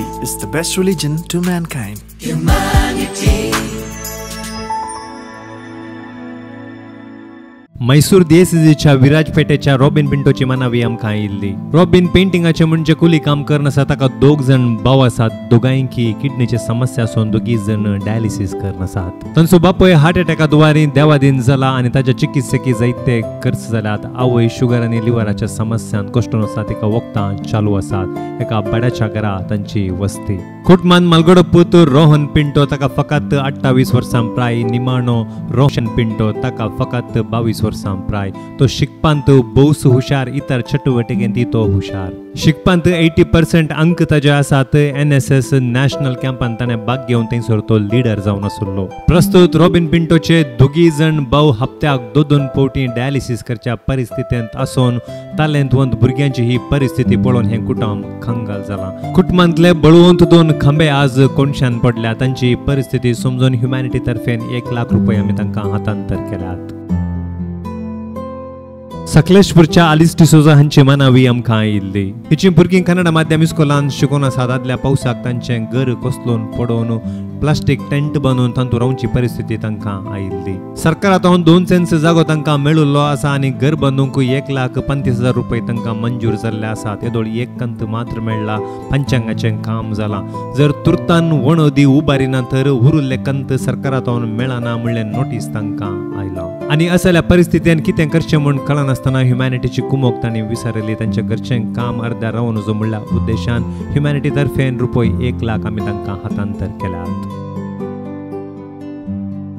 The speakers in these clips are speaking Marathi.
Humanity is the best religion to mankind. Mysore DSCच्या विराजपेठेच्या रॉबिन पिंटोची मनावी आमकां आयिल्ली. रॉबिन पेंटिंगाचे म्हणजे कुली काम करनासा ताका दोग जण भाव आसात. दोगांयकी किडनीचे समस्या आसून दोगी जण डायलिसीस करनासात. तांचो बापूय हार्ट अटॅका दुवारी देवादीन जाला आनी ताच्या चिकित्सेकी जायते खर्च जाल्यात. आवय शुगर आनी लिव्हराच्या समस्यांत कश्टून आसा तिका वखदां चालू आसात. एका बड्याच्या घरा तांची वस्ती. कुटमान मालगडो पूत रोहन पिंटो ताका फकत 28 वर्सां प्राय. निमाणो रोशन पिंटो ताका फकत 22 वर्सां प्राय. तो शिकपांत भोवस हुशार. इतर चटवटिकेंत तो हुशार. शिकपांत 80% अंक ताजे आसात. NSS नॅशनल कॅम्पांत ताणें भाग घेवन थंयसर तो लिडर जावन आसलो. प्रस्तुत रॉबिन पिंटोचे दोगी जण भाव हप्त्याक 2 फावटी डायलिसीस करच्या परिस्थितींत आसून तालेंतवंत भुरग्यांची ही परिस्थिती पळोवन हें कुटुंब खंगाल जालां. कुटुंबांतले बळवंत 2 खंबे आज कोणशान पडल्या. तांची परिस्थिती समजून ह्युमॅनिटी तर्फेन 1 लाख रुपये आमी तांकां हस्तांतर केल्यात. सकलेशपूरच्या आलिस डिसोजा हांची मनावी आमकां आयिल्ली. हिची भुरगीं कन्नड माध्यम इस्कोलांत शिकून आसात. आदल्या पावसाक तांचें घर कोसलून पडोवन प्लास्टीक टेंट बांदून तांतूं रावची परिस्थिती तांकां आयिल्ली. सरकारांतून 2 सेंस जागो तांकां मेळिल्लो आसा आनी घर बांदूंक 1,35,000 रुपये तांकां मंजूर जाल्ले आसात. येदोळ एक कंत मात्र मेळ्ळा. पंचांगाचें काम जालां. जर तुर्तान वणदी उबारिना तर उरिल्ले कंत सरकारांतून मेळना म्हणलें नोटीस तांकां आयलां. आनी असल्या परिस्थितींत कितें करचें म्हूण कळनासतना ह्युमॅनिटीची कुमक तांणी विचारली. तांच्या घरचें काम अर्द्या रावन जो म्हणल्या उद्देशान ह्युमॅनिटी तर्फेन रुपये 1 लाख आमी तांकां हस्तांतर केल्यात.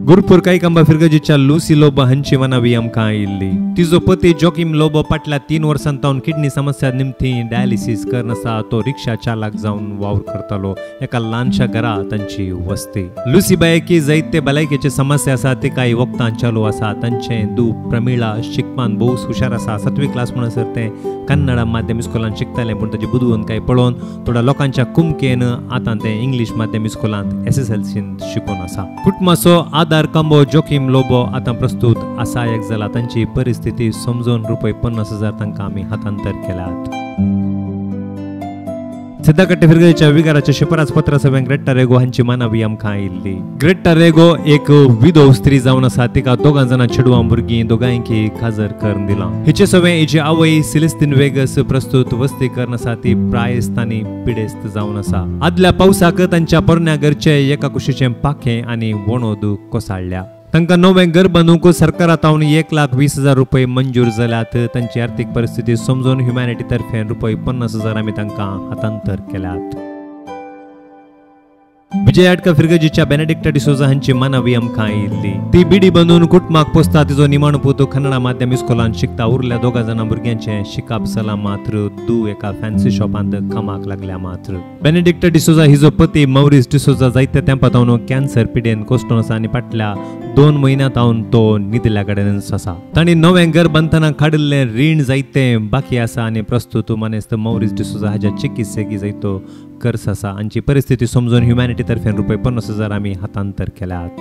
गुरपूर काईकांबा फिरगजीच्या लुसी लोबो हांची मनावी आमकां आयिल्ली. तिजो पती जोकीम लोबो फाटल्या 3 वर्सांतावन किडनी समस्या निमती डायलिसीस करनासा. तो रिक्षा चालक जावन वावर करतालो. एका ल्हानशा घरा तांची वस्ती. लुसी बायकी जायते भलायकेचे समस्या आसा. तिकाय वखदां चालू आसा. तांचें धूव प्रमिळा शिकपान भोवस हुशार आसा. 7वी क्लास म्हणसर तें कन्नड माध्यम इस्कोलांत शिकतालें पूण ताची बुदवंतकाय पळोवन थोड्या लोकांच्या कुमकेन आतां तें इंग्लीश माध्यम इस्कोलांत SSLCंत शिकून आसा. कुटुंबाचो आदार कंबो जोकीम लोबो आतां प्रस्तुत असायक जाला. तांची परिस्थिती समजून रुपये 50,000 तांकां आमी हस्तांतर केल्यात. सिद्धाकट्टे फिरगजीच्या विगाराच्या शिफारस पत्र सभेन ग्रेटा रेगो हांची मनावी आमकां आयिल्ली. ग्रेटा रेगो एक विधव स्त्री जावन आसा. तिका 2 जाणां चेडवां भुरगीं दोगांयकी खाजर करून दिलां. हिचे सवे हिची आवय सिलेस्तीन वेगस प्रस्तुत वस्ती करून आसा. ती प्रायस्त आनी पिडेस्त जावन आसा. आदल्या पावसाक तांच्या पोरण्या घरचे एका कुशीचें पाखें आनी वणोद कोसळ्ळ्या. तांकां नवें घर बांदूंक सरकारांतून 1,20,000 रुपये मंजूर जाल्यात. तांची आर्थीक परिस्थिती समजून ह्युमॅनिटी तर्फेन रुपये 50,000 आमी तांकां हस्तांतर केल्यात. विजय आडका फिरगजीच्या बेनेडिक्ट डिसोजा हांची मनावी आमकां आयिल्ली. ती बिडी बांदून कुटुंबाक पोसता. तिजो निमाणो पूत कन्नड माध्यम इस्कोलांत शिकता. उरल्या 2 जाणां भुरग्यांचें शिकप जालां मात्र धूव एका फॅन्सी शॉपांत कामाक लागल्या मात्र. बेनेडिक्ट डिसोजा हिजो पती मौरीस डिसोजा जायत्या तेंपातावन कॅन्सर पिडेन कोसटून आसा आनी फाटल्या 2 म्हयन्यांतावन तो निदिल्ल्या कडेनच आसा. तांणी नवें घर बांदतना काडिल्लें रीण जायतें बाकी आसा आनी प्रस्तुत मनेस्त मौरीस डिसोजा हाच्या चिकित्सेकी जायतो खर्च आसा. हांची परिस्थिती समजून ह्युमॅनिटी तर्फेन रुपये 50,000 आमी हस्तांतर केल्यात.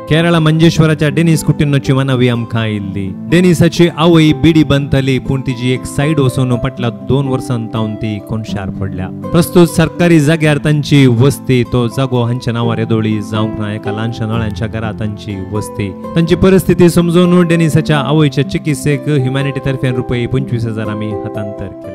केरळा मंजेश्वराच्या डेनिस कुटिन्नोची मनावी आमकां आयिल्ली. डेनिसाची आवय बिडी बांदताली पूण तिची एक सायड वचून फाटल्या 2 वर्सांतावन ती कोणशार पडल्या. प्रस्तुत सरकारी जाग्यार तांची वस्ती. तो जागो हांच्या नांवार येदोळी जावंक ना. एका ल्हानशा नळ्यांच्या घरात तांची वस्ती. तांची परिस्थिती समजून डेनिसाच्या आवयच्या चिकित्सेक ह्युमॅनिटी तर्फेन रुपये 25,000 आमी हस्तांतर केल्यात.